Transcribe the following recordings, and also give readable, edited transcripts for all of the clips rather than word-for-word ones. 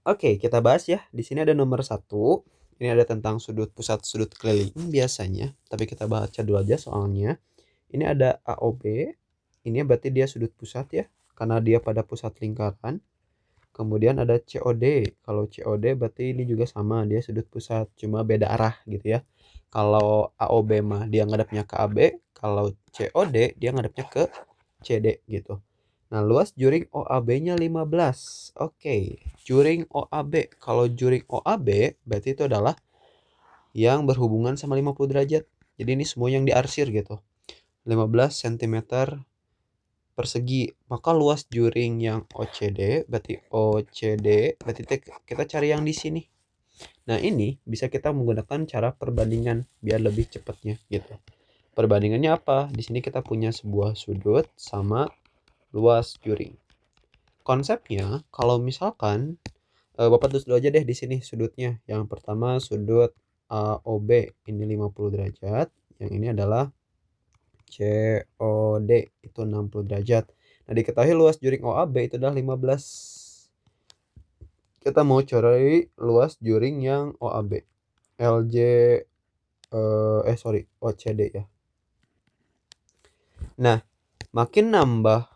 Oke, kita bahas ya. Di sini ada nomor satu. Ini ada tentang sudut pusat sudut keliling biasanya. Tapi kita baca dulu aja soalnya. Ini ada AOB. Ini berarti dia sudut pusat ya. Karena dia pada pusat lingkaran. Kemudian ada COD. Kalau COD berarti ini juga sama. Dia sudut pusat. Cuma beda arah gitu ya. Kalau AOB mah dia ngadepnya ke AB. Kalau COD dia ngadepnya ke CD gitu. Nah, luas juring OAB-nya 15. Oke, juring OAB. Kalau juring OAB berarti itu adalah yang berhubungan sama 50 derajat. Jadi ini semua yang diarsir gitu. 15 cm persegi. Maka luas juring yang OCD berarti kita cari yang di sini. Nah, ini bisa kita menggunakan cara perbandingan biar lebih cepatnya gitu. Perbandingannya apa? Di sini kita punya sebuah sudut sama luas juring. Konsepnya kalau misalkan Bapak tulis dulu aja deh di sini sudutnya. Yang pertama sudut AOB ini 50 derajat, yang ini adalah COD itu 60 derajat. Nah, diketahui luas juring OAB itu adalah 15. Kita mau cari luas juring yang OAB. LJ OCD ya. Nah, makin nambah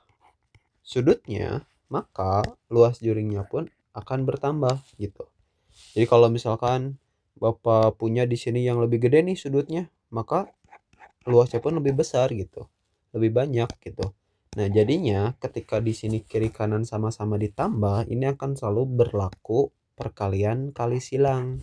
sudutnya, maka luas juringnya pun akan bertambah gitu. Jadi kalau misalkan Bapak punya di sini yang lebih gede nih sudutnya, maka luasnya pun lebih besar gitu. Lebih banyak gitu. Nah, jadinya ketika di sini kiri kanan sama-sama ditambah, ini akan selalu berlaku perkalian kali silang.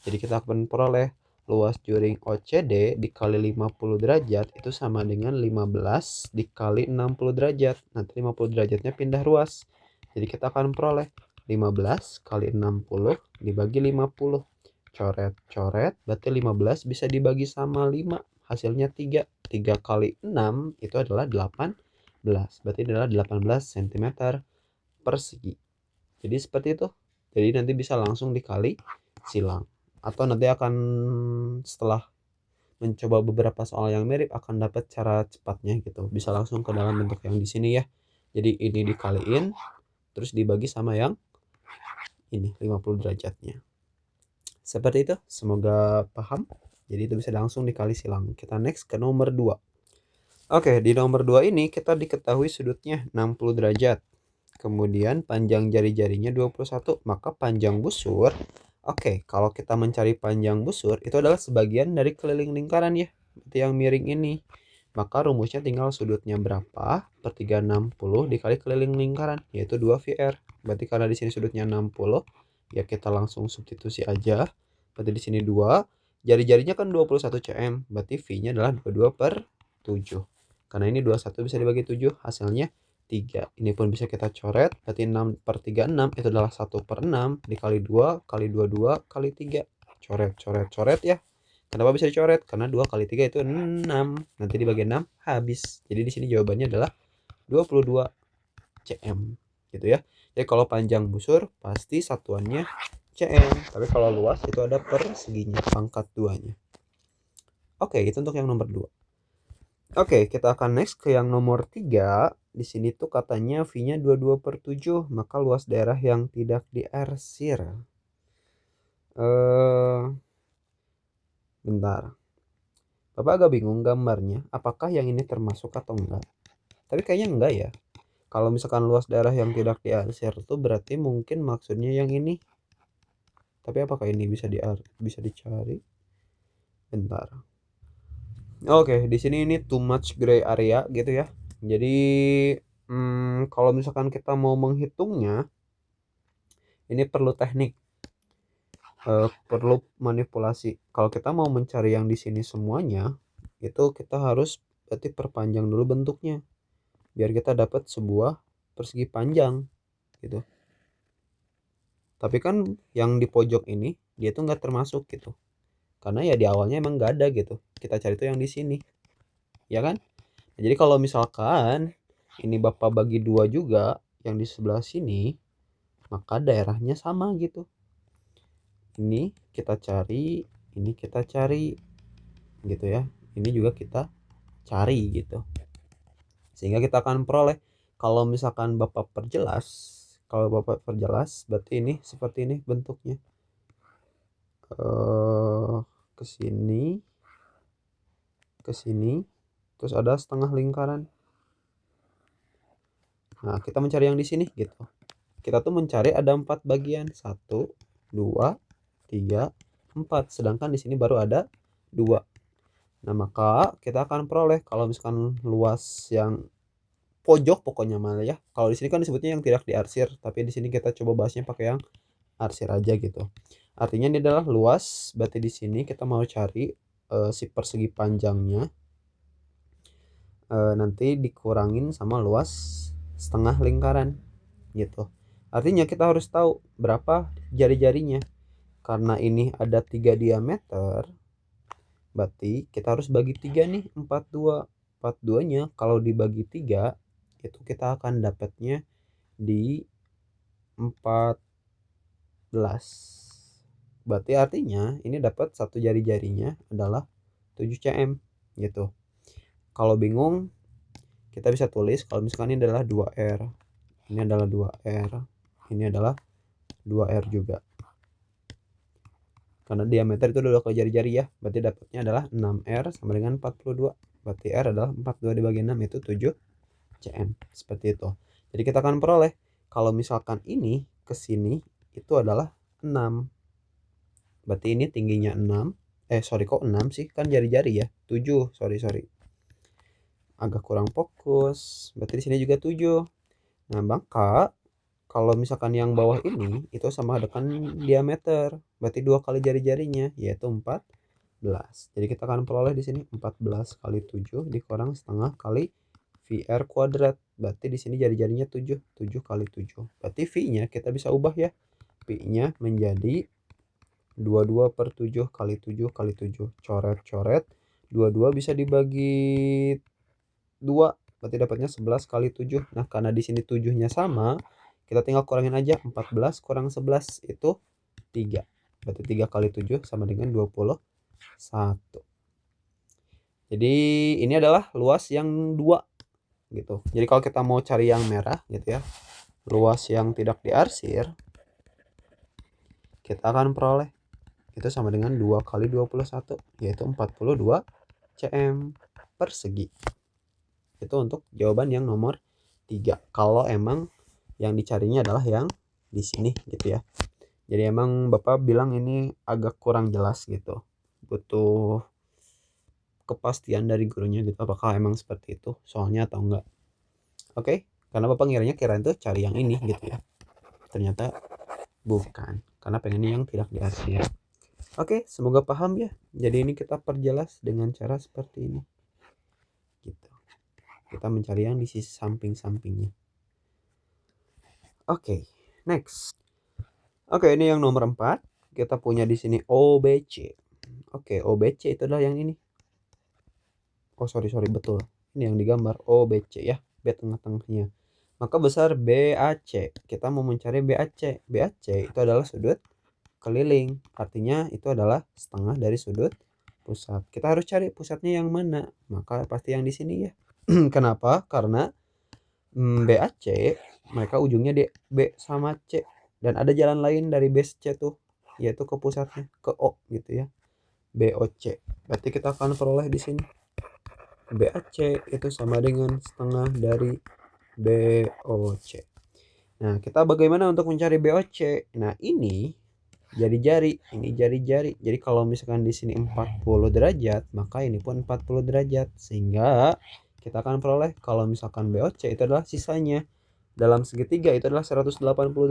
Jadi kita akan peroleh luas juring OCD dikali 50 derajat itu sama dengan 15 dikali 60 derajat. Nanti 50 derajatnya pindah ruas. Jadi kita akan peroleh 15 kali 60 dibagi 50. Coret-coret, berarti 15 bisa dibagi sama 5. Hasilnya 3. 3 kali 6 itu adalah 18. Berarti adalah 18 cm persegi. Jadi seperti itu. Jadi nanti bisa langsung dikali silang. Atau nanti akan setelah mencoba beberapa soal yang mirip akan dapat cara cepatnya gitu. Bisa langsung ke dalam bentuk yang di sini ya. Jadi ini dikaliin terus dibagi sama yang ini 50 derajatnya. Seperti itu, semoga paham. Jadi itu bisa langsung dikali silang. Kita next ke nomor 2. Oke, di nomor 2 ini kita diketahui sudutnya 60 derajat. Kemudian panjang jari-jarinya 21, maka panjang busur. Oke, kalau kita mencari panjang busur itu adalah sebagian dari keliling lingkaran ya. Berarti yang miring ini. Maka rumusnya tinggal sudutnya berapa per 360 dikali keliling lingkaran, yaitu 2VR. Berarti karena di sini sudutnya 60, ya kita langsung substitusi aja. Berarti di sini 2, jari-jarinya kan 21 cm, berarti V-nya adalah 22 per 7. Karena ini 21 bisa dibagi 7, hasilnya 3. Ini pun bisa kita coret, berarti 6 per 3 6, itu adalah 1 per 6 dikali 2 kali 22 kali 3. Coret, coret, coret ya. Kenapa bisa dicoret? Karena 2 kali 3 itu 6. Nanti dibagi 6 habis. Jadi di sini jawabannya adalah 22 cm gitu ya. Jadi kalau panjang busur pasti satuannya cm. Tapi kalau luas itu ada perseginya, pangkat 2-nya. Oke, itu untuk yang nomor 2. Oke, kita akan next ke yang nomor 3. Di sini tuh katanya V-nya 22 per 7, maka luas daerah yang tidak diarsir. Bentar. Bapak agak bingung gambarnya, apakah yang ini termasuk atau enggak? Tapi kayaknya enggak ya. Kalau misalkan luas daerah yang tidak diarsir tuh berarti mungkin maksudnya yang ini. Tapi apakah ini bisa dicari? Bentar. Oke, di sini ini too much gray area gitu ya. Jadi kalau misalkan kita mau menghitungnya, ini perlu teknik, perlu manipulasi. Kalau kita mau mencari yang di sini semuanya, itu kita harus berarti perpanjang dulu bentuknya, biar kita dapat sebuah persegi panjang gitu. Tapi kan yang di pojok ini dia tuh nggak termasuk gitu, karena ya di awalnya emang nggak ada gitu. Kita cari tuh yang di sini, ya kan? Nah, jadi kalau misalkan ini Bapak bagi dua juga, yang di sebelah sini, maka daerahnya sama gitu. Ini kita cari, ini kita cari gitu ya. Ini juga kita cari gitu. Sehingga kita akan peroleh, kalau misalkan Bapak perjelas, Kalau Bapak perjelas, berarti ini seperti ini bentuknya. Ke sini, ke sini, terus ada setengah lingkaran. Nah, kita mencari yang di sini gitu. Kita tuh mencari ada 4 bagian. 1, 2, 3, 4. Sedangkan di sini baru ada 2. Nah, maka kita akan peroleh kalau misalkan luas yang pojok pokoknya malah ya. Kalau di sini kan disebutnya yang tidak diarsir, tapi di sini kita coba bahasnya pakai yang arsir aja gitu. Artinya ini adalah luas, berarti di sini kita mau cari si persegi panjangnya nanti dikurangin sama luas setengah lingkaran gitu. Artinya kita harus tahu berapa jari-jarinya. Karena ini ada 3 diameter, berarti kita harus bagi 3 nih, 42. 42-nya kalau dibagi 3 itu kita akan dapatnya di 14. Berarti artinya ini dapat satu jari-jarinya adalah 7 cm gitu. Kalau bingung kita bisa tulis kalau misalkan ini adalah 2R, ini adalah 2R, ini adalah 2R juga. Karena diameter itu udah ke jari-jari ya, berarti dapatnya adalah 6R sama dengan 42. Berarti R adalah 42 dibagi 6 itu 7 cm. Seperti itu. Jadi kita akan peroleh kalau misalkan ini ke sini itu adalah 6. Berarti ini tingginya 6. Sorry kok 6 sih? Kan jari-jari ya. 7. Sorry. Agak kurang fokus. Berarti di sini juga 7. Nah, maka kalau misalkan yang bawah ini itu sama dengan diameter. Berarti 2 kali jari-jarinya yaitu 14. Jadi kita akan peroleh di sini 14 kali 7 dikurang setengah kali VR kuadrat. Berarti di sini jari-jarinya 7. 7 kali 7. Berarti V-nya kita bisa ubah ya. V-nya menjadi 22/7 kali 7 kali 7. Coret-coret. 22 bisa dibagi 2. Berarti dapatnya 11 kali 7. Nah, karena di sini 7-nya sama, kita tinggal kurangin aja. 14 kurang 11 itu 3. Berarti 3 kali 7 sama dengan 21. Jadi ini adalah luas yang 2 gitu. Jadi kalau kita mau cari yang merah gitu ya, luas yang tidak diarsir, kita akan peroleh itu sama dengan 2 kali 21 yaitu 42 cm persegi. Itu untuk jawaban yang nomor 3. Kalau emang yang dicarinya adalah yang di sini gitu ya. Jadi emang Bapak bilang ini agak kurang jelas gitu. Butuh kepastian dari gurunya gitu apakah emang seperti itu soalnya atau enggak. Oke, karena Bapak kirain tuh cari yang ini gitu ya. Ternyata bukan, karena pengennya yang tidak diarsir. Oke, semoga paham ya. Jadi ini kita perjelas dengan cara seperti ini. Gitu. Kita mencari yang di sisi samping-sampingnya. Oke, next. Oke, ini yang nomor 4. Kita punya di sini OBC. Oke, OBC itu adalah yang ini. Oh, sorry, betul. Ini yang digambar OBC ya, B tengah-tengahnya. Maka besar BAC. Kita mau mencari BAC. BAC itu adalah sudut keliling. Artinya itu adalah setengah dari sudut pusat. Kita harus cari pusatnya yang mana. Maka pasti yang di sini ya. Kenapa? Karena BAC mereka ujungnya di B sama C dan ada jalan lain dari base C tuh yaitu ke pusatnya ke O gitu ya. BOC. Berarti kita akan peroleh di sini BAC itu sama dengan setengah dari BOC. Nah, kita bagaimana untuk mencari BOC? Nah, ini jari-jari, ini jari-jari. Jadi kalau misalkan di sini 40 derajat, maka ini pun 40 derajat. Sehingga kita akan peroleh kalau misalkan BOC itu adalah sisanya dalam segitiga itu adalah 180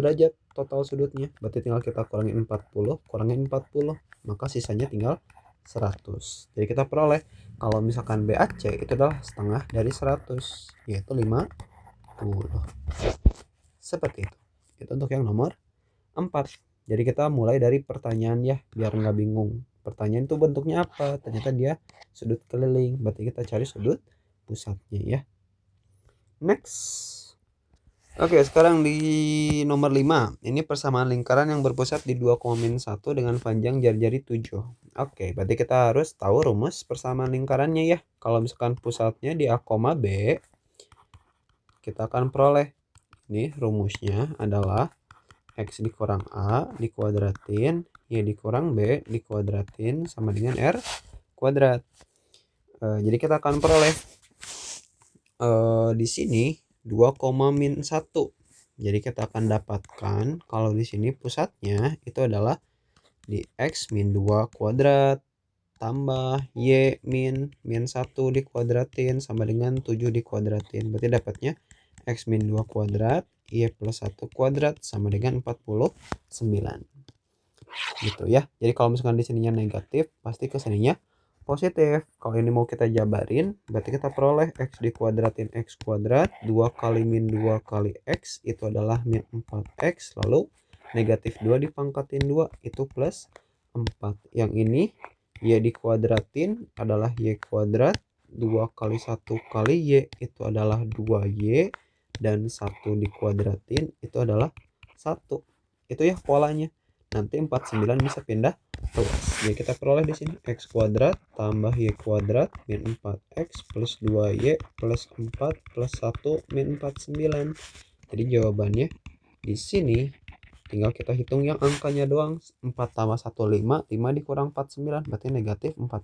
derajat total sudutnya. Berarti tinggal kita kurangin 40, kurangin 40, maka sisanya tinggal 100. Jadi kita peroleh kalau misalkan BAC itu adalah setengah dari 100 yaitu 50. Seperti itu. Itu untuk yang nomor 4. Jadi kita mulai dari pertanyaan ya biar nggak bingung. Pertanyaan itu bentuknya apa? Ternyata dia sudut keliling. Berarti kita cari sudut pusatnya ya. Next. Oke, sekarang di nomor 5. Ini persamaan lingkaran yang berpusat di 2,-1 dengan panjang jari-jari 7. Oke, berarti kita harus tahu rumus persamaan lingkarannya ya. Kalau misalkan pusatnya di A, B, kita akan peroleh Ini rumusnya adalah X dikurang A dikuadratin, Y dikurang B dikuadratin sama dengan R kuadrat. Jadi kita akan peroleh di sini 2,-1. Jadi kita akan dapatkan kalau di sini pusatnya itu adalah di X min 2 kuadrat tambah Y min 1 dikuadratin sama dengan 7 dikuadratin. Berarti dapatnya X min 2 kuadrat Y plus 1 kuadrat sama dengan 49. Gitu ya. Jadi kalau misalkan di sininya negatif, pasti ke sininya positif. Kalau ini mau kita jabarin, berarti kita peroleh X dikuadratin X kuadrat 2 kali min 2 kali X itu adalah min 4X. Lalu negatif 2 dipangkatin 2 itu plus 4. Yang ini Y dikuadratin adalah Y kuadrat 2 kali 1 kali Y itu adalah 2Y dan 1 dikuadratin itu adalah 1. Itu ya polanya. Nanti 49 bisa pindah luas. Jadi kita peroleh di sini X kuadrat tambah Y kuadrat min 4X plus 2Y plus 4 plus 1 min 49. Jadi jawabannya di sini tinggal kita hitung yang angkanya doang. 4 tambah 1 5, 5 dikurang 49 berarti negatif 44.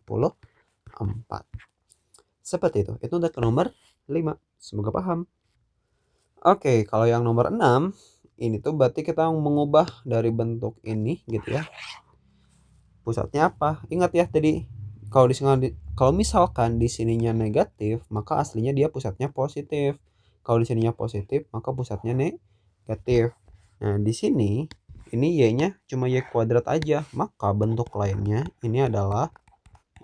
Seperti itu. Itu untuk nomor 5. Semoga paham. Oke, kalau yang nomor 6 ini tuh berarti kita mengubah dari bentuk ini gitu ya. Pusatnya apa? Ingat ya tadi kalau misalkan di sininya negatif, maka aslinya dia pusatnya positif. Kalau di sininya positif, maka pusatnya negatif. Nah, di sini ini Y-nya cuma Y kuadrat aja, maka bentuk lainnya ini adalah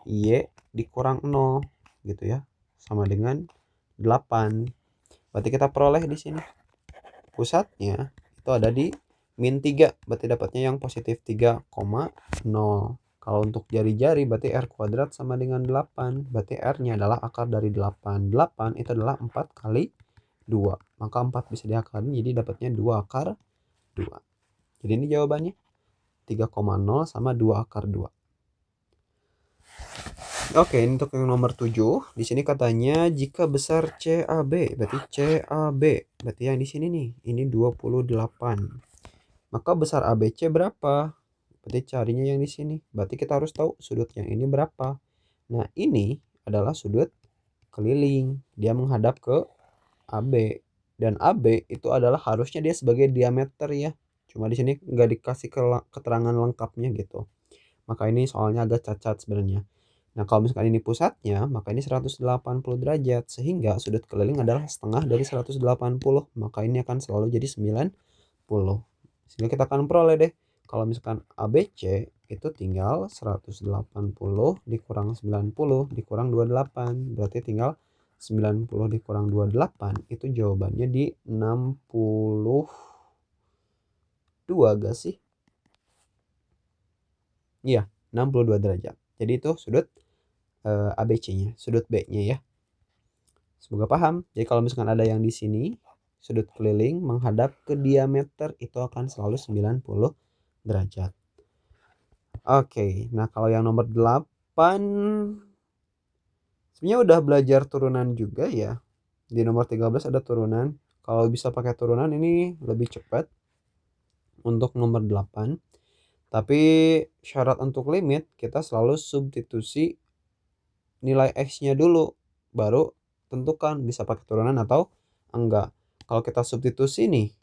Y dikurang 0 gitu ya. Sama dengan 8. Berarti kita peroleh di sini pusatnya itu ada di min 3, berarti dapatnya yang positif 3,0. Kalau untuk jari-jari berarti R kuadrat sama dengan 8, berarti R-nya adalah akar dari 8. 8 itu adalah 4 kali 2, maka 4 bisa diakarin jadi dapatnya 2 akar 2. Jadi ini jawabannya 3,0 sama 2 akar 2. Oke, untuk yang nomor 7, di sini katanya jika besar CAB, berarti CAB, berarti yang di sini nih, ini 28. Maka besar ABC berapa? Berarti carinya yang di sini. Berarti kita harus tahu sudut yang ini berapa. Nah, ini adalah sudut keliling. Dia menghadap ke AB. Dan AB itu adalah harusnya dia sebagai diameter ya. Cuma di sini nggak dikasih keterangan lengkapnya gitu. Maka ini soalnya agak cacat sebenarnya. Nah, kalau misalkan ini pusatnya, maka ini 180 derajat. Sehingga sudut keliling adalah setengah dari 180. Maka ini akan selalu jadi 90. Sehingga kita akan peroleh deh. Kalau misalkan ABC itu tinggal 180 dikurang 90 dikurang 28. Berarti tinggal 90 dikurang 28. Itu jawabannya di 62 gak sih? Iya, 62 derajat. Jadi itu sudut ABC-nya, sudut B-nya ya. Semoga paham. Jadi kalau misalkan ada yang di sini sudut keliling menghadap ke diameter itu akan selalu 90 derajat. Oke, nah kalau yang nomor 8 sebenarnya udah belajar turunan juga ya. Di nomor 13 ada turunan. Kalau bisa pakai turunan ini lebih cepat untuk nomor 8. Tapi syarat untuk limit kita selalu substitusi nilai X-nya dulu, baru tentukan bisa pakai turunan atau enggak. Kalau kita substitusi nih,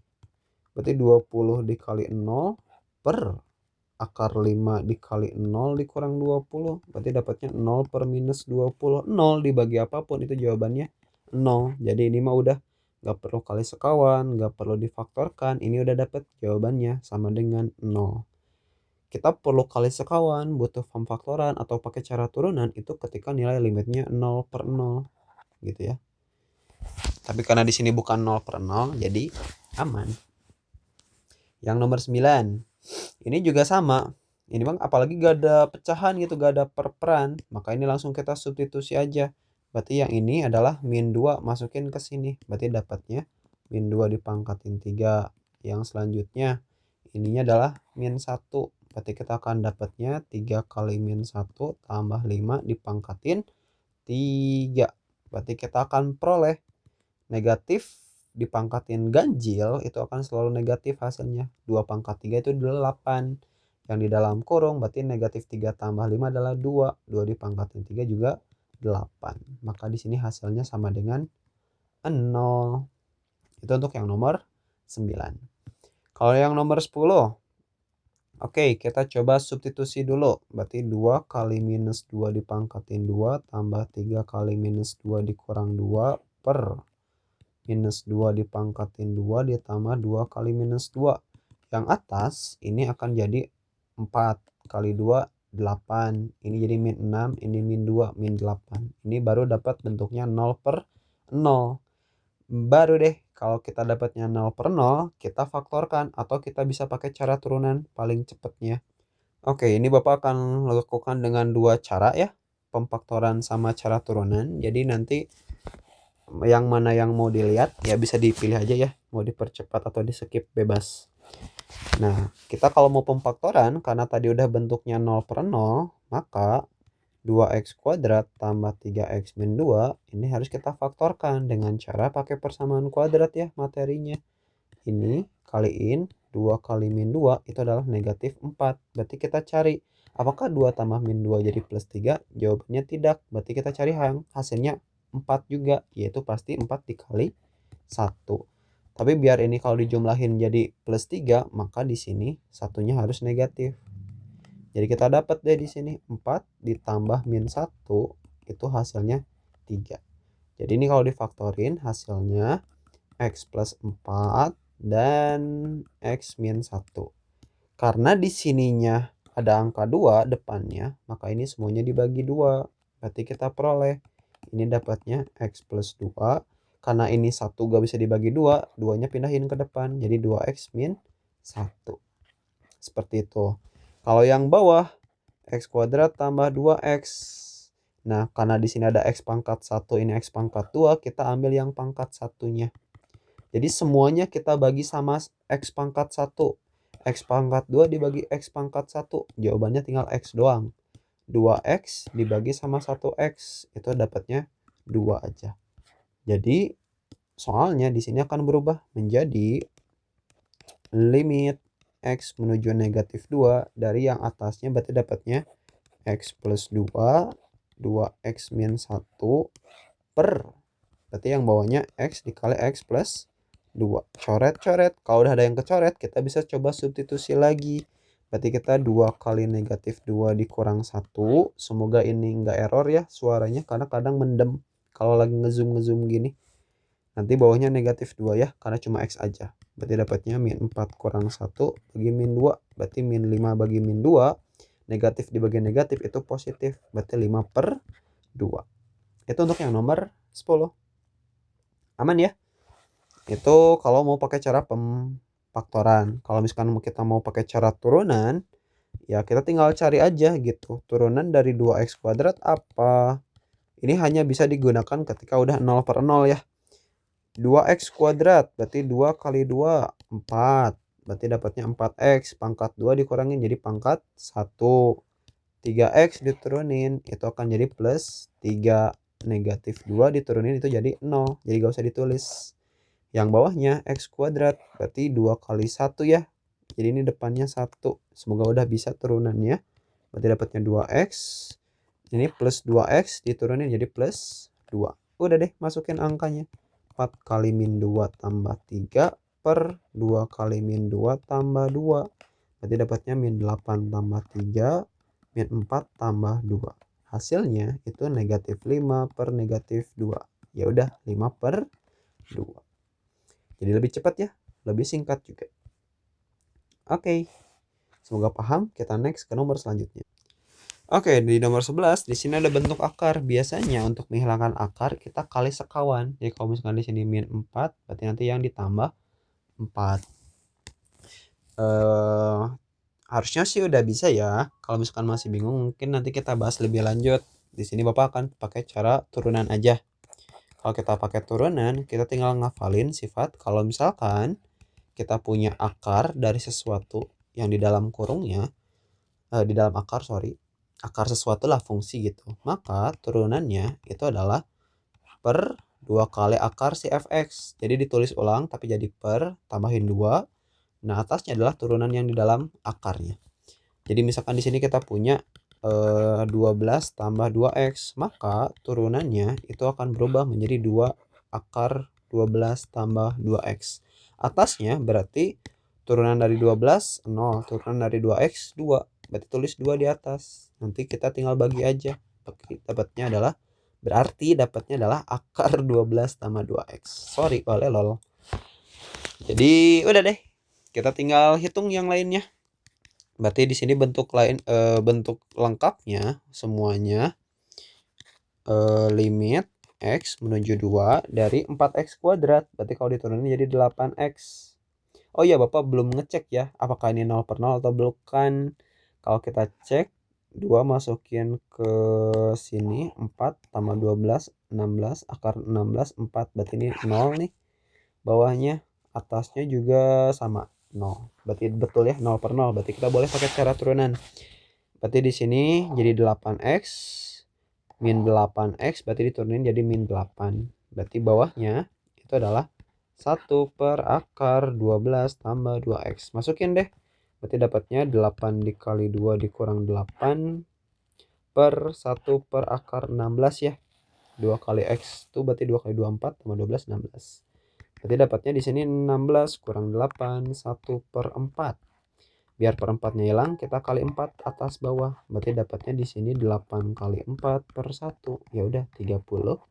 berarti 20 dikali 0 per akar 5 dikali 0 dikurang 20, berarti dapatnya 0 per minus 20. 0 dibagi apapun itu jawabannya 0. Jadi ini mah udah nggak perlu kali sekawan, nggak perlu difaktorkan, ini udah dapat jawabannya sama dengan 0. Kita perlu kali sekawan, butuh pemfaktoran atau pakai cara turunan itu ketika nilai limitnya 0 per 0 gitu ya. Tapi karena di sini bukan 0 per 0 jadi aman. Yang nomor 9 ini juga sama. Ini bang apalagi gak ada pecahan gitu, gak ada perperan, maka ini langsung kita substitusi aja. Berarti yang ini adalah min 2 masukin ke sini, berarti dapatnya min 2 dipangkatin 3. Yang selanjutnya ininya adalah min 1. Berarti kita akan dapatnya 3 kali min 1 tambah 5 dipangkatin 3. Berarti kita akan peroleh negatif dipangkatin ganjil itu akan selalu negatif hasilnya. 2 pangkat 3 itu 8. Yang di dalam kurung berarti negatif 3 tambah 5 adalah 2. 2 dipangkatin 3 juga 8. Maka di sini hasilnya sama dengan 0. Itu untuk yang nomor 9. Kalau yang nomor 10, oke, kita coba substitusi dulu. Berarti 2 kali minus 2 dipangkatin 2 tambah 3 kali minus 2 dikurang 2 per minus 2 dipangkatin 2 ditambah 2 kali minus 2. Yang atas ini akan jadi 4 kali 2 8. Ini jadi min 6, ini min 2, min 8. Ini baru dapat bentuknya 0 per 0. Baru deh kalau kita dapatnya 0 per 0, kita faktorkan atau kita bisa pakai cara turunan paling cepatnya. Oke, ini Bapak akan lakukan dengan 2 cara ya, pemfaktoran sama cara turunan. Jadi nanti yang mana yang mau dilihat ya bisa dipilih aja ya, mau dipercepat atau di skip bebas. Nah, kita kalau mau pemfaktoran karena tadi udah bentuknya 0 per 0, maka 2x kuadrat tambah 3x min 2 ini harus kita faktorkan dengan cara pakai persamaan kuadrat ya materinya. Ini kaliin 2 kali min 2 itu adalah negatif 4. Berarti kita cari apakah 2 tambah min 2 jadi plus 3? Jawabannya tidak. Berarti kita cari hasilnya 4 juga, yaitu pasti 4 dikali 1. Tapi biar ini kalau dijumlahin jadi plus 3, maka di sini satunya harus negatif. Jadi kita dapat deh di sini 4 ditambah min 1 itu hasilnya 3. Jadi ini kalau difaktorin hasilnya x plus 4 dan x min 1. Karena di sininya ada angka 2 depannya, maka ini semuanya dibagi 2. Berarti kita peroleh ini dapatnya x plus 2. Karena ini 1 gak bisa dibagi 2, 2-nya pindahin ke depan. Jadi 2x min 1. Seperti itu. Kalau yang bawah, x kuadrat tambah 2x. Nah, karena di sini ada x pangkat 1, ini x pangkat 2, kita ambil yang pangkat 1-nya. Jadi semuanya kita bagi sama x pangkat 1. X pangkat 2 dibagi x pangkat 1. Jawabannya tinggal x doang. 2x dibagi sama 1x. Itu dapatnya 2 aja. Jadi soalnya di sini akan berubah menjadi limit x menuju negatif 2 dari yang atasnya berarti dapatnya x plus 2, 2x min 1 per, berarti yang bawahnya x dikali x plus 2. Coret-coret. Kalau udah ada yang kecoret, kita bisa coba substitusi lagi. Berarti kita 2 kali negatif 2 dikurang 1. Semoga ini enggak error ya suaranya, karena kadang mendem kalau lagi ngezoom gini. Nanti bawahnya negatif 2 ya, karena cuma x aja. Berarti dapatnya min 4 kurang 1 bagi min 2. Berarti min 5 bagi min 2. Negatif dibagi negatif itu positif. Berarti 5 per 2. Itu untuk yang nomor 10. Aman ya? Itu kalau mau pakai cara pemfaktoran. Kalau misalkan kita mau pakai cara turunan, ya kita tinggal cari aja gitu. Turunan dari 2x kuadrat apa? Ini hanya bisa digunakan ketika udah 0 per 0 ya. 2x kuadrat berarti 2 kali 2 4. Berarti dapatnya 4x. Pangkat 2 dikurangin jadi pangkat 1. 3x diturunin itu akan jadi plus 3. Negatif 2 diturunin itu jadi 0. Jadi gak usah ditulis. Yang bawahnya x kuadrat berarti 2 kali 1 ya. Jadi ini depannya 1. Semoga udah bisa turunannya. Berarti dapatnya 2x. Ini plus 2x diturunin jadi plus 2. Udah deh masukin angkanya. 4 kali min 2 tambah 3 per 2 kali min 2 tambah 2. Berarti dapatnya min 8 tambah 3 min 4 tambah 2. Hasilnya itu negatif 5 per negatif 2. Ya udah 5 per 2. Jadi lebih cepat ya, lebih singkat juga. Oke. Semoga paham. Kita next ke nomor selanjutnya. Oke, di nomor 11 di sini ada bentuk akar. Biasanya untuk menghilangkan akar kita kali sekawan. Jadi kalau misalkan di sini min 4, berarti nanti yang ditambah 4. Harusnya sih udah bisa ya. Kalau misalkan masih bingung mungkin nanti kita bahas lebih lanjut. Di sini Bapak akan pakai cara turunan aja. Kalau kita pakai turunan, kita tinggal ngafalin sifat kalau misalkan kita punya akar dari sesuatu yang di dalam kurungnya, di dalam akar akar sesuatu lah fungsi gitu. Maka turunannya itu adalah per 2 kali akar si fx. Jadi ditulis ulang tapi jadi per, tambahin 2. Nah, atasnya adalah turunan yang di dalam akarnya. Jadi misalkan di sini kita punya 12 tambah 2x, maka turunannya itu akan berubah menjadi 2 akar 12 tambah 2x. Atasnya berarti turunan dari 12 0, turunan dari 2x 2. Berarti tulis 2 di atas. Nanti kita tinggal bagi aja. Dapatnya adalah akar 12 tambah 2x. Sorry oleh lol. Jadi udah deh. Kita tinggal hitung yang lainnya. Berarti di sini bentuk lengkapnya semuanya limit x menuju 2 dari 4x kuadrat. Berarti kalau diturunin jadi 8x. Oh iya, Bapak belum ngecek ya apakah ini 0 per 0 atau bukan. Kalau kita cek 2 masukin ke sini 4 tambah 12 16 akar 16 4. Berarti ini 0 nih bawahnya, atasnya juga sama 0. Berarti betul ya 0 per 0. Berarti kita boleh pakai cara turunan. Berarti di sini jadi 8x min 8x, berarti diturunin jadi min 8. Berarti bawahnya itu adalah 1 per akar 12 tambah 2x. Masukin deh. Berarti dapatnya 8 dikali 2 dikurang 8 per 1 per akar 16 ya. 2 kali x itu berarti 2 kali 2 4 tambah 12 16. Berarti dapatnya di sini 16 kurang 8 1 per 4. Biar per 4-nya hilang, kita kali 4 atas bawah. Berarti dapatnya di sini 8 kali 4 per 1. Ya udah 32.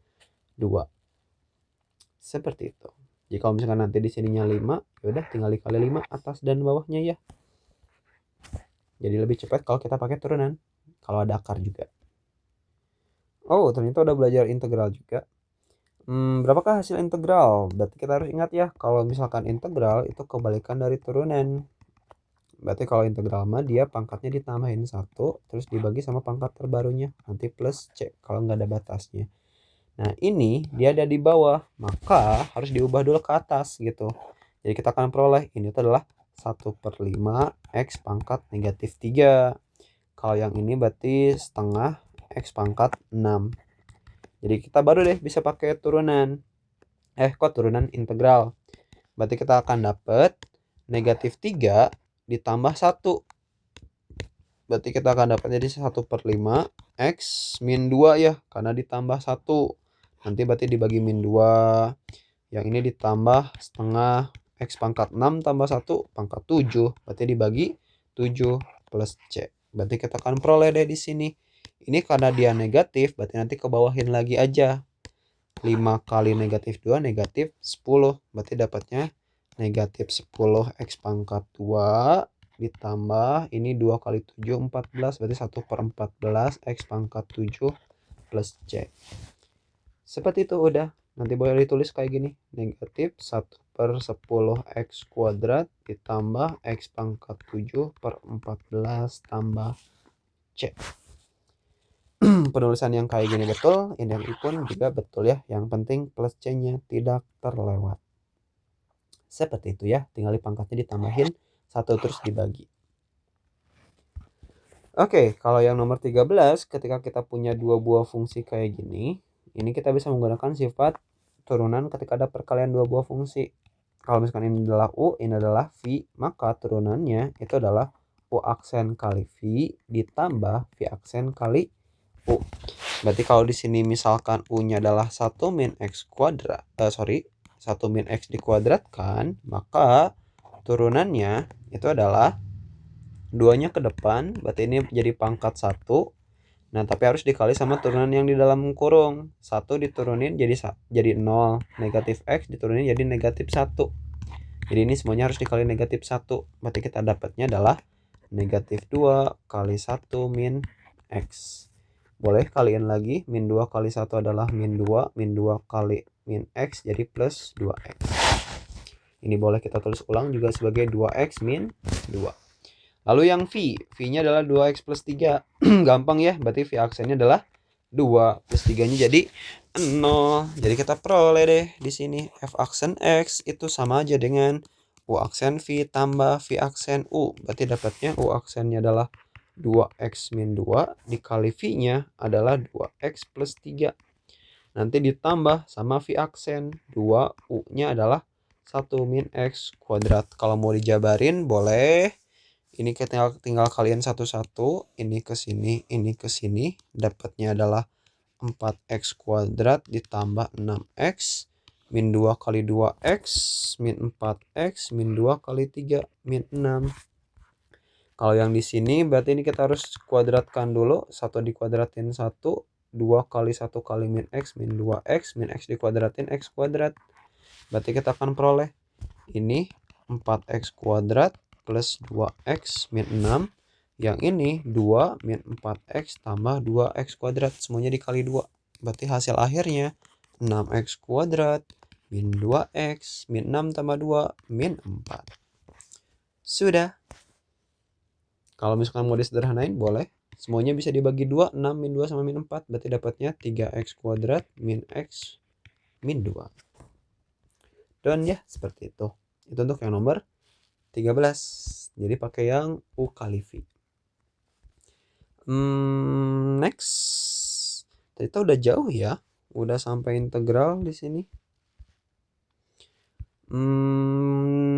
Seperti itu. Jadi kalau misalkan nanti di sininya 5, ya udah tinggal dikali 5 atas dan bawahnya ya. Jadi lebih cepat kalau kita pakai turunan. Kalau ada akar juga. Oh, ternyata udah belajar integral juga. Berapakah hasil integral? Berarti kita harus ingat ya, kalau misalkan integral itu kebalikan dari turunan. Berarti kalau integral mah dia pangkatnya ditambahin 1 terus dibagi sama pangkat terbarunya, nanti plus C kalau nggak ada batasnya. Nah, ini dia ada di bawah, maka harus diubah dulu ke atas gitu. Jadi kita akan peroleh ini adalah 1 per 5 X pangkat negatif 3. Kalau yang ini berarti setengah X pangkat 6. Jadi kita baru deh bisa pakai turunan. Turunan integral. Berarti kita akan dapat negatif 3 ditambah 1. Berarti kita akan dapat jadi 1 per 5 X min 2 ya, karena ditambah 1. Nanti berarti dibagi min 2. Yang ini ditambah setengah X pangkat 6 tambah 1 pangkat 7. Berarti dibagi 7 plus C. Berarti kita akan peroleh deh di sini. Ini karena dia negatif, berarti nanti ke bawahin lagi aja. 5 kali negatif 2 negatif 10. Berarti dapatnya negatif 10 X pangkat 2 ditambah ini 2 kali 7 14, berarti 1 per 14 X pangkat 7 plus C. Seperti itu udah. Nanti boleh ditulis kayak gini. Negatif 1 per 10 X kuadrat ditambah X pangkat 7 per 14 tambah C. Penulisan yang kayak gini betul, ini pun juga betul ya. Yang penting plus C-nya tidak terlewat. Seperti itu ya. Tinggal pangkatnya ditambahin 1 terus dibagi. Oke, kalau yang nomor 13, ketika kita punya dua buah fungsi kayak gini, ini kita bisa menggunakan sifat turunan ketika ada perkalian dua buah fungsi. Kalau misalkan ini adalah U, ini adalah V, maka turunannya itu adalah U aksen kali V ditambah V aksen kali U. Berarti kalau di sini misalkan U-nya adalah 1 min X kuadrat, 1 min X dikuadratkan, maka turunannya itu adalah 2-nya ke depan, berarti ini jadi pangkat 1. Nah, tapi harus dikali sama turunan yang di dalam kurung. 1 diturunin jadi 0. Negatif X diturunin jadi negatif 1. Jadi ini semuanya harus dikali negatif 1. Berarti kita dapatnya adalah negatif 2 kali 1 min X. Boleh kalian lagi, min 2 kali 1 adalah min 2. Min 2 kali min X jadi plus 2X. Ini boleh kita tulis ulang juga sebagai 2X min 2. Lalu yang V-nya adalah 2X plus 3. Gampang ya, berarti V aksennya adalah 2 plus 3-nya jadi 0. Jadi kita peroleh deh di sini F aksen X itu sama aja dengan U aksen V tambah V aksen U. Berarti dapatnya U aksennya adalah 2X min 2 dikali V-nya adalah 2X plus 3. nanti ditambah sama V aksen 2, U-nya adalah 1 min X kuadrat. Kalau mau dijabarin boleh. Ini tinggal kalian satu-satu. Ini ke sini, ini ke sini. Dapatnya adalah 4X kuadrat ditambah 6X. Min 2 kali 2X. Min 4X. Min 2 kali 3. Min 6. Kalau yang di sini berarti ini kita harus kuadratkan dulu. 1 dikuadratin 1. 2 kali 1 kali min X. Min 2X. Min X dikuadratin X kuadrat. Berarti kita akan peroleh ini 4X kuadrat plus 2X min 6. Yang ini 2 min 4X tambah 2X kuadrat. Semuanya dikali 2. Berarti hasil akhirnya 6X kuadrat min 2X min 6 tambah 2 min 4. Sudah. Kalau misalkan mau disederhanain boleh. Semuanya bisa dibagi 2. 6 min 2 sama min 4. Berarti dapatnya 3X kuadrat min X min 2. Dan ya seperti itu. Itu untuk yang nomor 13. Jadi pakai yang U kali V. Next. Kita udah jauh ya. Udah sampai integral di sini.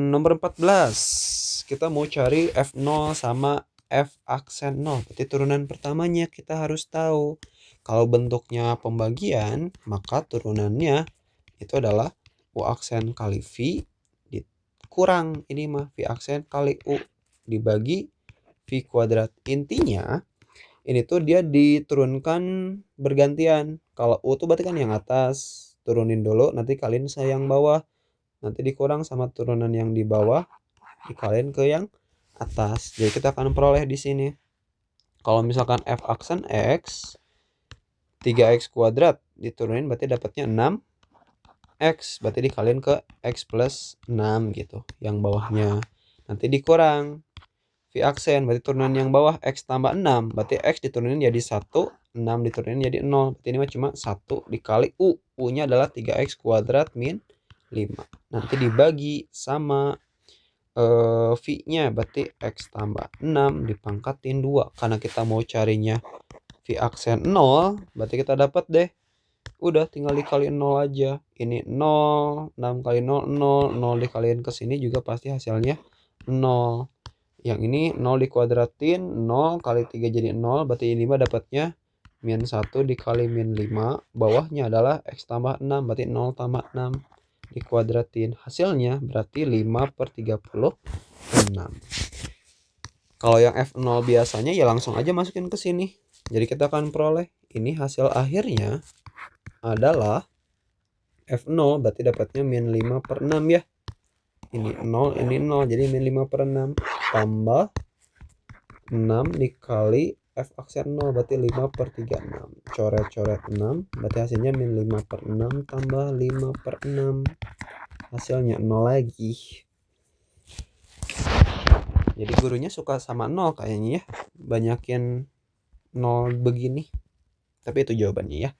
Nomor 14. Kita mau cari F0 sama F aksen 0. Berarti turunan pertamanya kita harus tahu. Kalau bentuknya pembagian, maka turunannya itu adalah U aksen kali V kurang ini mah V aksen kali U dibagi V kuadrat. Intinya ini tuh dia diturunkan bergantian. Kalau U tuh berarti kan yang atas, turunin dulu, nanti kalian yang bawah, nanti dikurang sama turunan yang di bawah dikaliin ke yang atas. Jadi kita akan peroleh di sini. Kalau misalkan F aksen X 3X kuadrat diturunin berarti dapatnya 6X, berarti dikaliin ke X plus 6 gitu. Yang bawahnya nanti dikurang V aksen, berarti turunan yang bawah X tambah 6, berarti X diturunin jadi 1, 6 diturunin jadi 0. Berarti ini mah cuma 1 dikali U. U-nya adalah 3X kuadrat min 5. Nanti dibagi sama V-nya, berarti X tambah 6 dipangkatin 2. Karena kita mau carinya V aksen 0, berarti kita dapat deh. Udah tinggal dikaliin 0 aja. Ini 0, 6 kali 0, 0, 0 dikaliin ke sini juga pasti hasilnya 0. Yang ini 0 dikuadratin, 0 kali 3 jadi 0, berarti ini mah dapatnya min 1 dikali min 5. Bawahnya adalah X tambah 6, berarti 0 tambah 6 dikuadratin. Hasilnya berarti 5/36. Kalau yang F0 biasanya ya langsung aja masukin ke sini. Jadi kita akan peroleh ini hasil akhirnya adalah F0, berarti dapatnya min 5/6 ya. Ini 0, ini 0, jadi min 5/6 tambah 6 dikali F aksen 0, berarti 5/36. Coret-coret 6, berarti hasilnya min 5/6 tambah 5/6. Hasilnya 0 lagi. Jadi gurunya suka sama 0 kayaknya ya. Banyakin 0 begini. Tapi itu jawabannya ya.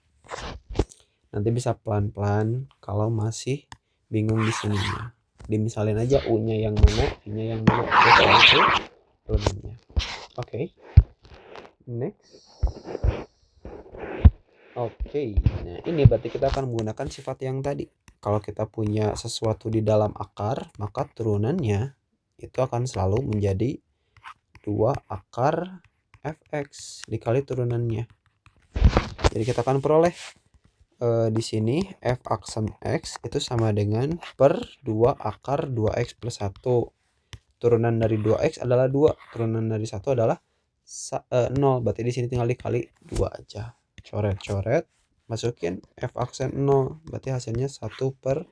Nanti bisa pelan-pelan kalau masih bingung di sininya. Dimisalin aja U-nya yang mana, V-nya yang mana. Turunannya. Oke. Next. Oke. Nah, ini berarti kita akan menggunakan sifat yang tadi. Kalau kita punya sesuatu di dalam akar, maka turunannya itu akan selalu menjadi 2 akar fx dikali turunannya. Jadi kita akan peroleh di sini f aksen x itu sama dengan per 2 akar 2x plus 1. Turunan dari 2x adalah 2, turunan dari 1 adalah 0. Berarti di sini tinggal dikali 2 aja. Coret-coret, masukin f aksen 0. Berarti hasilnya 1/2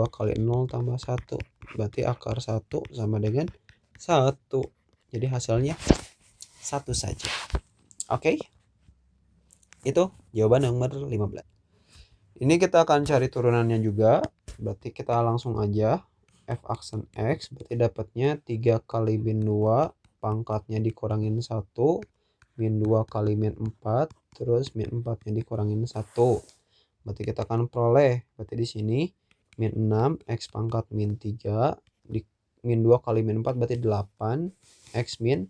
kali 0 tambah 1. Berarti akar 1 sama dengan 1. Jadi hasilnya 1 saja. Oke. Itu jawaban nomor 15. Ini kita akan cari turunannya juga. Berarti kita langsung aja f aksen x, berarti dapatnya 3 kali min 2 pangkatnya dikurangin 1, min 2 kali min 4, terus min 4 nya dikurangin 1. Berarti kita akan peroleh, berarti di sini min 6 x pangkat min 3 di min 2 kali min 4 berarti 8 x min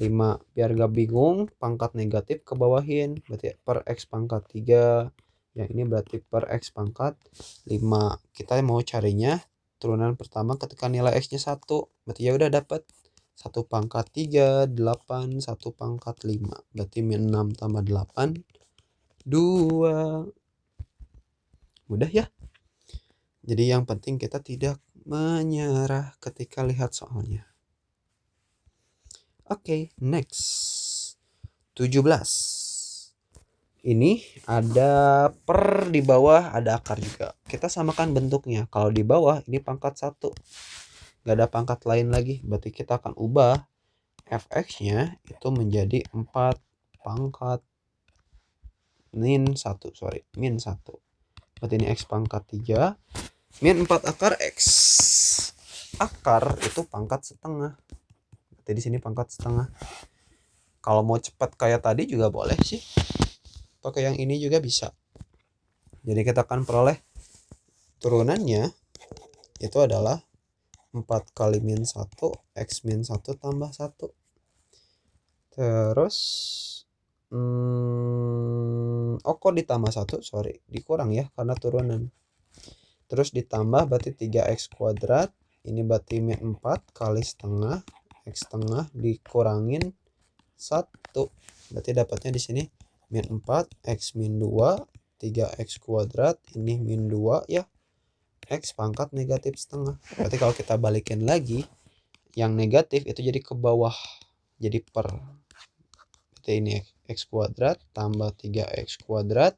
5. Biar gak bingung, pangkat negatif ke bawahin, berarti per x pangkat 3 Yang ini berarti per X pangkat 5. Kita mau carinya turunan pertama ketika nilai X-nya 1. Berarti ya udah dapat 1 pangkat 3, 8, 1 pangkat 5. Berarti min 6 tambah 8, 2. Mudah ya. Jadi yang penting kita tidak menyerah ketika lihat soalnya. Oke, next. 17. Ini ada per di bawah, ada akar juga. Kita samakan bentuknya. Kalau di bawah ini pangkat 1. Gak ada pangkat lain lagi. Berarti kita akan ubah fx-nya itu menjadi 4 pangkat min 1. Min 1. Berarti ini x pangkat 3. Min 4 akar x. Akar itu pangkat setengah. Berarti di sini pangkat setengah. Kalau mau cepat kayak tadi juga boleh sih. Pakai yang ini juga bisa. Jadi kita akan peroleh turunannya itu adalah 4 kali min 1 x min 1 tambah 1. Terus kok ditambah 1? Dikurang ya karena turunan. Terus ditambah berarti 3x kuadrat. Ini berarti min 4 kali setengah x setengah dikurangin 1. Berarti dapatnya di sini min 4 x min 2 3x kuadrat, ini min 2 ya, x pangkat negatif setengah. Berarti kalau kita balikin lagi yang negatif itu jadi ke bawah, jadi per. Berarti ini x kuadrat tambah 3x kuadrat,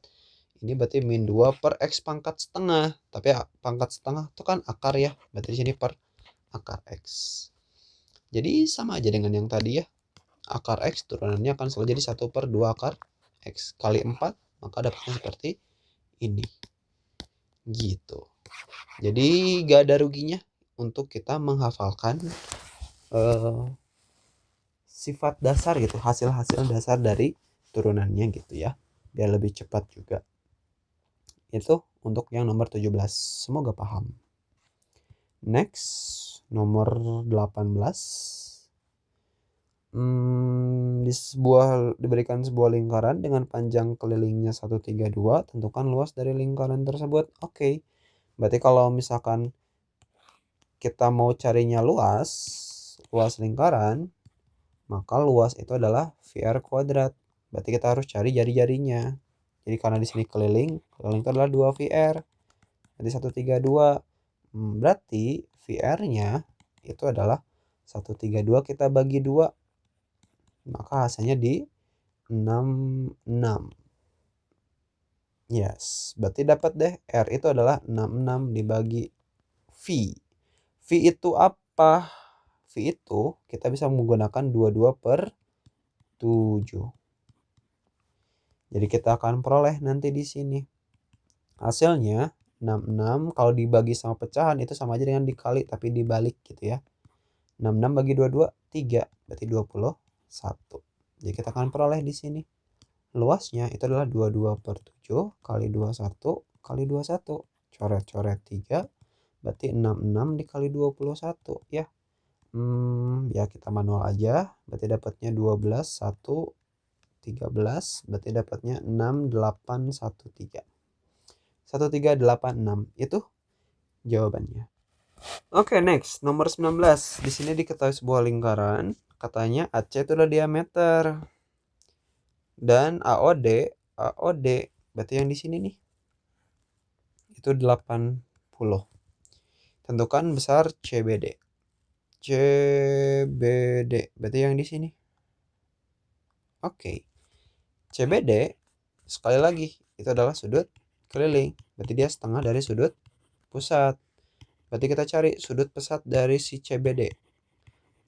ini berarti min 2 per x pangkat setengah. Tapi pangkat setengah itu kan akar ya, berarti di sini per akar x. Jadi sama aja dengan yang tadi ya, akar x turunannya akan selalu jadi 1 per 2 akar X kali 4, maka dapatnya seperti ini. Gitu. Jadi gak ada ruginya untuk kita menghafalkan sifat dasar gitu, hasil-hasil dasar dari turunannya gitu ya, biar lebih cepat juga. Itu untuk yang nomor 17. Semoga paham. Next, nomor 18. Diberikan sebuah lingkaran dengan panjang kelilingnya 132, tentukan luas dari lingkaran tersebut. Oke. Berarti kalau misalkan kita mau carinya luas lingkaran, maka luas itu adalah VR kuadrat. Berarti kita harus cari jari-jarinya. Jadi karena di sini keliling itu adalah 2 VR. Jadi 132. Berarti VR-nya itu adalah 132 kita bagi 2. Maka hasilnya di 66. Yes, berarti dapat deh R itu adalah 66 dibagi V. V itu apa? V itu kita bisa menggunakan 22 per 7. Jadi kita akan peroleh nanti di sini. Hasilnya 66 kalau dibagi sama pecahan itu sama aja dengan dikali tapi dibalik gitu ya. 66 bagi 22 3, berarti 21. Jadi kita akan peroleh di sini. Luasnya itu adalah 22 per 7 kali 21 kali 21. Coret-coret 3. Berarti 66 dikali 21 ya. Ya kita manual aja. Berarti dapatnya 12, 1, 13. Berarti dapatnya 6, 8, 1, 3. 1, 3, 8, 6. Itu jawabannya. Oke, next. Nomor 19. Di sini diketahui sebuah lingkaran. Katanya AC itu adalah diameter. Dan AOD berarti yang di sini nih itu 80. Tentukan besar CBD berarti yang di sini. Oke. CBD sekali lagi itu adalah sudut keliling, berarti dia setengah dari sudut pusat. Berarti kita cari sudut pusat dari si CBD.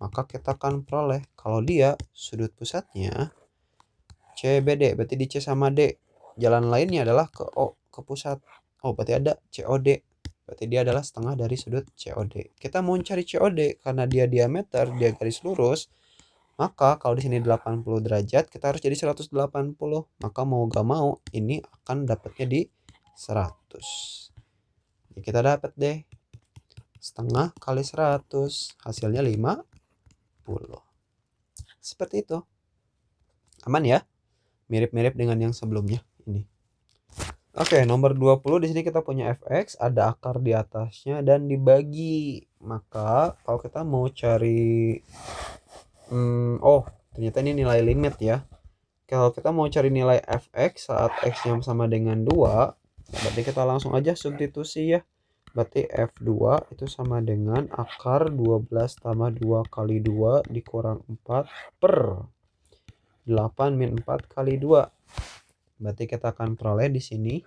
Maka kita akan peroleh kalau dia sudut pusatnya CBD, berarti di C sama D. Jalan lainnya adalah ke O, ke pusat. Oh, berarti ada COD. Berarti dia adalah setengah dari sudut COD. Kita mau cari COD karena dia diameter, dia garis lurus. Maka kalau di sini 80 derajat, kita harus jadi 180. Maka mau gak mau ini akan dapatnya di 100. Jadi kita dapat deh setengah kali 100, hasilnya 50. Seperti itu. Aman ya? Mirip-mirip dengan yang sebelumnya ini. Oke, nomor 20 di sini kita punya fx, ada akar di atasnya dan dibagi. Maka kalau kita mau cari oh, ternyata ini nilai limit ya. Kalau kita mau cari nilai fx saat x-nya sama dengan 2, berarti kita langsung aja substitusi ya. Berarti F2 itu sama dengan akar 12 tambah 2 kali 2 dikurang 4 per 8 min 4 kali 2. Berarti kita akan peroleh di sini.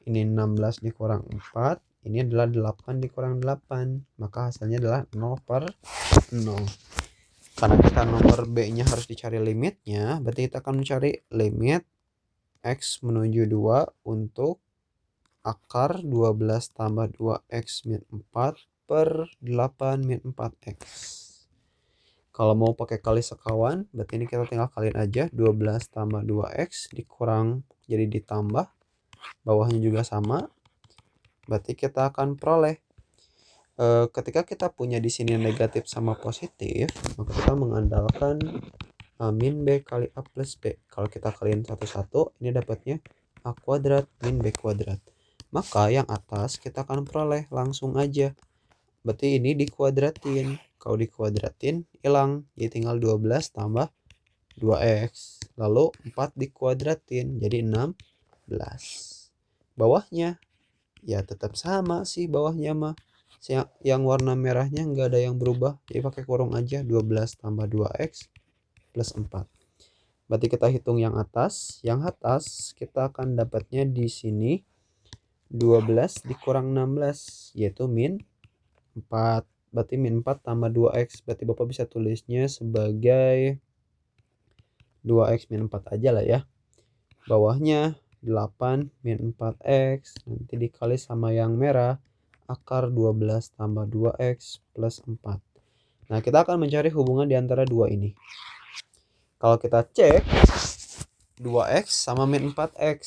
Ini 16 dikurang 4. Ini adalah 8 dikurang 8. Maka hasilnya adalah 0 per 0. Karena kita nomor B-nya harus dicari limitnya. Berarti kita akan mencari limit X menuju 2 untuk akar 12 tambah 2x min 4 per 8 min 4x. Kalau mau pakai kali sekawan, berarti ini kita tinggal kaliin aja. 12 tambah 2x dikurang jadi ditambah. Bawahnya juga sama. Berarti kita akan peroleh. Ketika kita punya di sini negatif sama positif, maka kita mengandalkan min b kali a plus b. Kalau kita kaliin satu-satu, ini dapatnya a kuadrat min b kuadrat. Maka yang atas kita akan peroleh langsung aja. Berarti ini dikuadratin. Kalau dikuadratin hilang. Jadi tinggal 12 tambah 2x. Lalu 4 dikuadratin. Jadi 16. Bawahnya ya tetap sama sih bawahnya mah. Yang warna merahnya nggak ada yang berubah. Jadi pakai kurung aja. 12 tambah 2x plus 4. Berarti kita hitung yang atas. Yang atas kita akan dapatnya di sini 12 dikurang 16 yaitu min 4. Berarti min 4 tambah 2x. Berarti Bapak bisa tulisnya sebagai 2x min 4 aja lah ya. Bawahnya 8 min 4x. Nanti dikali sama yang merah. Akar 12 tambah 2x plus 4. Nah kita akan mencari hubungan di antara dua ini. Kalau kita cek 2x sama min 4x.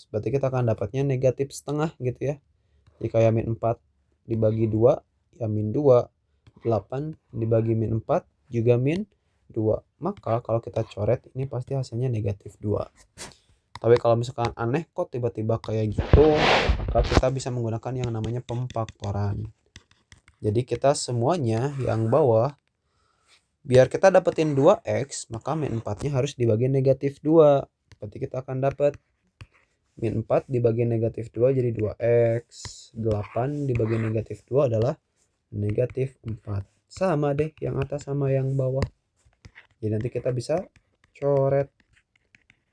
Berarti kita akan dapatnya negatif setengah gitu ya. Jadi kayak min 4 dibagi 2 ya min 2. 8 dibagi min 4 juga min 2. Maka kalau kita coret ini pasti hasilnya negatif 2. Tapi kalau misalkan aneh kok tiba-tiba kayak gitu, maka kita bisa menggunakan yang namanya pemfaktoran. Jadi kita semuanya yang bawah, biar kita dapetin 2x, maka min 4-nya harus dibagi negatif 2. Berarti kita akan dapat min 4 dibagi negatif 2 jadi 2x. 8 dibagi negatif 2 adalah negatif 4. Sama deh yang atas sama yang bawah. Jadi nanti kita bisa coret.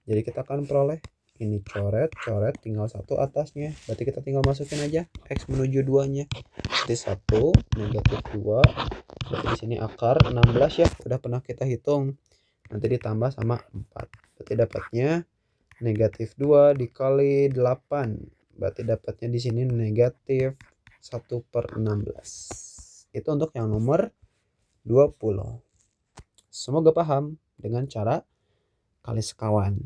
Jadi kita akan peroleh ini coret tinggal satu atasnya. Berarti kita tinggal masukin aja x menuju 2-nya. Jadi 1 negatif 2. Berarti di sini akar 16 ya. Udah pernah kita hitung. Nanti ditambah sama 4. Berarti dapatnya negatif 2 dikali 8. Berarti dapatnya di sini negatif 1 per 16. Itu untuk yang nomor 20. Semoga paham dengan cara kali sekawan.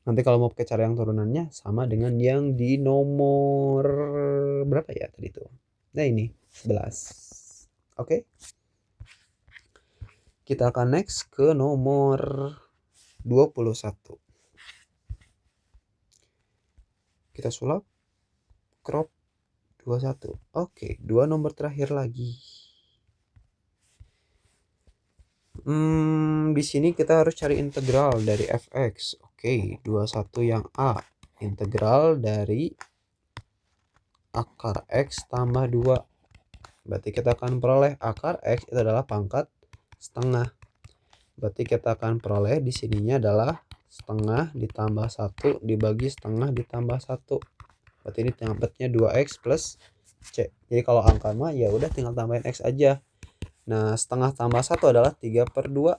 Nanti kalau mau pakai cara yang turunannya sama dengan yang di nomor berapa ya tadi itu. Nah ini 11. Oke. Kita akan next ke nomor 21. Kita sulap crop 21. Oke, dua nomor terakhir lagi. Di sini kita harus cari integral dari fx. Oke, 21 yang A. Integral dari akar x tambah 2. Berarti kita akan peroleh akar x itu adalah pangkat setengah. Berarti kita akan peroleh di sininya adalah setengah ditambah 1 dibagi setengah ditambah 1. Berarti ini dapatnya 2x plus c. Jadi kalau angka mah ya udah tinggal tambahin x aja. Nah, setengah tambah 1 adalah 3 per 2.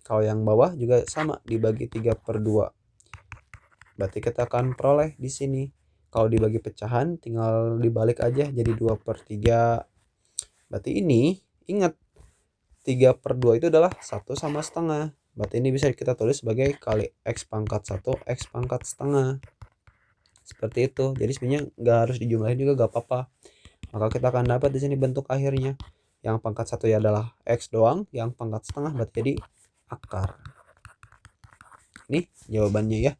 Kalau yang bawah juga sama, dibagi 3 per 2. Berarti kita akan peroleh di sini. Kalau dibagi pecahan, tinggal dibalik aja jadi 2 per 3. Berarti ini, ingat, 3 per 2 itu adalah 1 sama setengah. Berarti ini bisa kita tulis sebagai kali x pangkat 1, x pangkat setengah. Seperti itu. Jadi sebenarnya nggak harus dijumlahin juga nggak apa-apa. Maka kita akan dapat di sini bentuk akhirnya. Yang pangkat 1 ya adalah x doang, yang pangkat setengah berarti jadi akar. Ini jawabannya ya.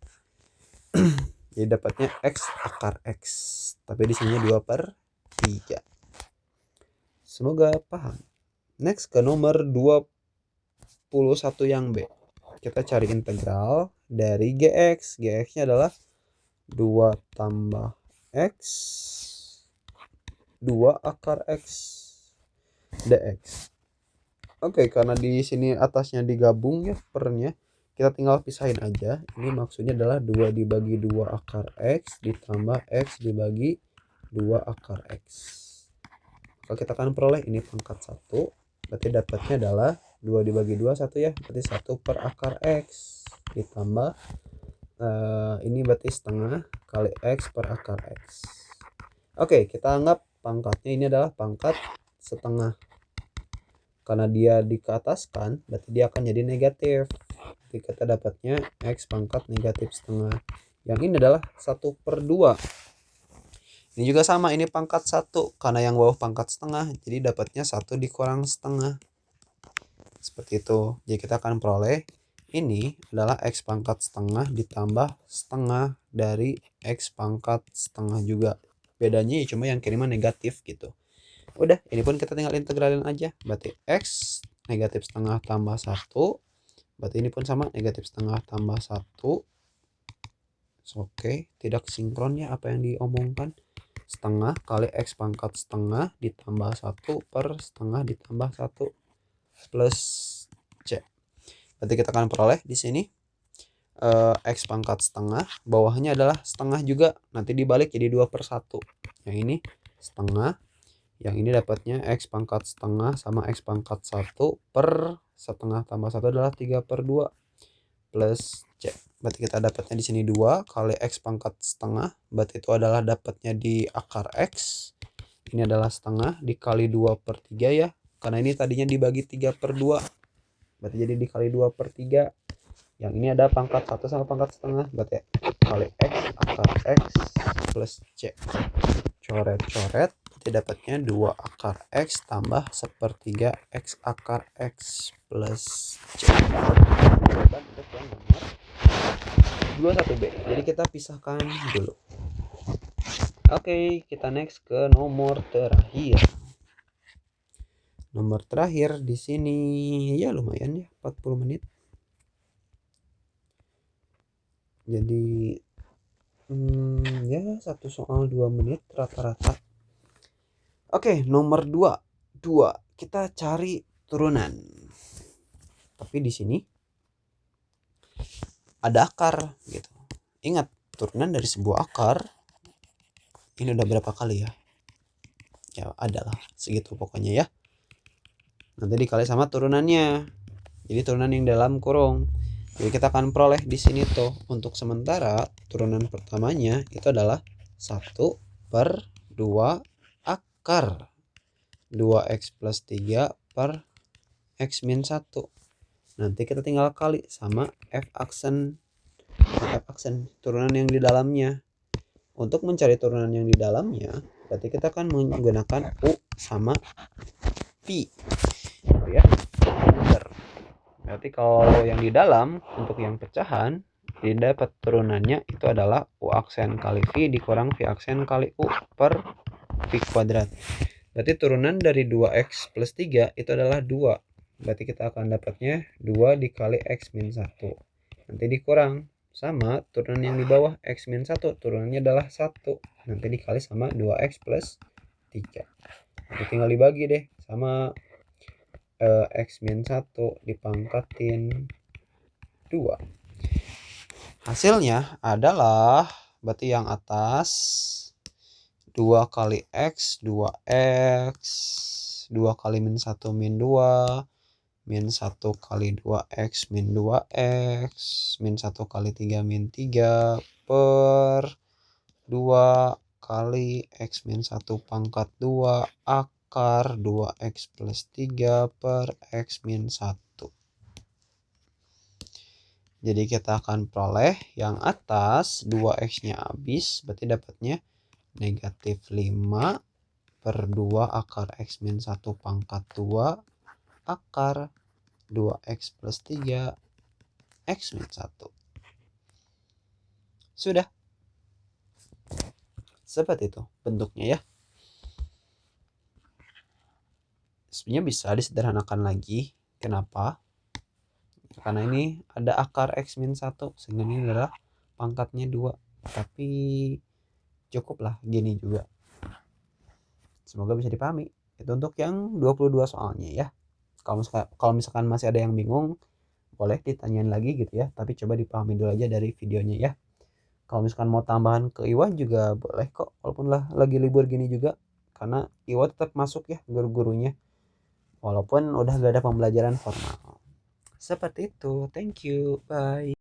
Jadi dapatnya X akar X. Tapi di sini 2/3. Semoga paham. Next ke nomor 21 yang B. Kita cari integral dari GX. GX-nya adalah 2 tambah X 2 akar X dx. Oke, karena di sini atasnya digabung ya pernya, kita tinggal pisahin aja. Ini maksudnya adalah 2 dibagi 2 akar X ditambah X dibagi 2 akar X. Kalau kita akan peroleh ini pangkat 1, berarti dapatnya adalah 2 dibagi 2 1 ya, berarti 1 per akar X ditambah ini berarti setengah kali X per akar X. Oke, kita anggap pangkatnya ini adalah pangkat setengah. Karena dia dikeataskan, berarti dia akan jadi negatif. Jadi kita dapatnya X pangkat negatif setengah. Yang ini adalah 1/2. Ini juga sama, ini pangkat 1. Karena yang bawah pangkat setengah, jadi dapatnya 1 dikurang setengah. Seperti itu. Jadi kita akan peroleh ini adalah X pangkat setengah ditambah setengah dari X pangkat setengah juga. Bedanya ya cuma yang kiriman negatif gitu. Udah, ini pun kita tinggal integralin aja. Berarti X negatif setengah tambah 1. Berarti ini pun sama, negatif setengah tambah 1. Oke, tidak sinkron ya apa yang diomongkan. Setengah kali X pangkat setengah ditambah 1 per setengah ditambah 1 plus C. Berarti kita akan peroleh di sini X pangkat setengah, bawahnya adalah setengah juga, nanti dibalik jadi 2/1. Yang ini setengah, yang ini dapatnya X pangkat setengah sama X pangkat 1 per setengah tambah 1 adalah 3/2 plus C. Berarti kita dapatnya di sini 2 kali X pangkat setengah, berarti itu adalah dapatnya di akar X. Ini adalah setengah dikali 2/3 ya, karena ini tadinya dibagi 3/2, berarti jadi dikali 2/3. Yang ini ada pangkat 1 sama pangkat setengah, berarti kali X akar X plus C. Coret-coret, berarti dapatnya 2 akar X tambah 1/3 X akar X plus C. Jawaban untuk yang nomor 21B. Jadi kita pisahkan dulu. Oke, kita next ke nomor terakhir. Nomor terakhir di sini ya lumayan ya, 40 menit. Jadi ya satu soal 2 menit rata-rata. Oke, nomor 2 kita cari turunan. Tapi di sini ada akar gitu. Ingat, turunan dari sebuah akar ini udah berapa kali ya? Ya adalah segitu pokoknya ya. Nanti dikali sama turunannya. Jadi turunan yang dalam kurung. Jadi kita akan peroleh di sini tuh untuk sementara turunan pertamanya itu adalah 1/2 akar 2x plus 3 per x min 1. Nanti kita tinggal kali sama f aksen turunan yang di dalamnya. Untuk mencari turunan yang di dalamnya, berarti kita akan menggunakan U sama Pi. Ya, benar. Berarti kalau yang di dalam untuk yang pecahan didapat turunannya itu adalah U aksen kali V dikurang V aksen kali U per V kuadrat. Berarti turunan dari 2x plus 3 itu adalah 2. Berarti kita akan dapatnya 2 dikali x min 1. Nanti dikurang sama turunan yang di bawah x min 1. Turunannya adalah 1. Nanti dikali sama 2x plus 3. Nanti tinggal dibagi deh sama X min 1 dipangkatin 2. Hasilnya adalah berarti yang atas 2 kali X 2X 2 kali min 1 min 2 min 1 kali 2X min 2X min 1 kali 3 min 3 per 2 kali X min 1 pangkat 2 akar 2x plus 3 per x min 1. Jadi kita akan peroleh yang atas 2x nya habis, berarti dapatnya negatif 5/2 akar x min 1 pangkat 2 akar 2x plus 3 x min 1. Sudah. Seperti itu bentuknya ya. Sebenarnya bisa disederhanakan lagi. Kenapa? Karena ini ada akar X min 1 sehingga ini adalah pangkatnya 2. Tapi cukup lah gini juga. Semoga bisa dipahami. Itu untuk yang 22 soalnya ya. Kalau misalkan masih ada yang bingung, boleh ditanyain lagi gitu ya. Tapi coba dipahami dulu aja dari videonya ya. Kalau misalkan mau tambahan ke Iwan juga boleh kok. Walaupun lah lagi libur gini juga. Karena Iwan tetap masuk ya guru-gurunya. Walaupun udah gak ada pembelajaran formal. Seperti itu. Thank you. Bye.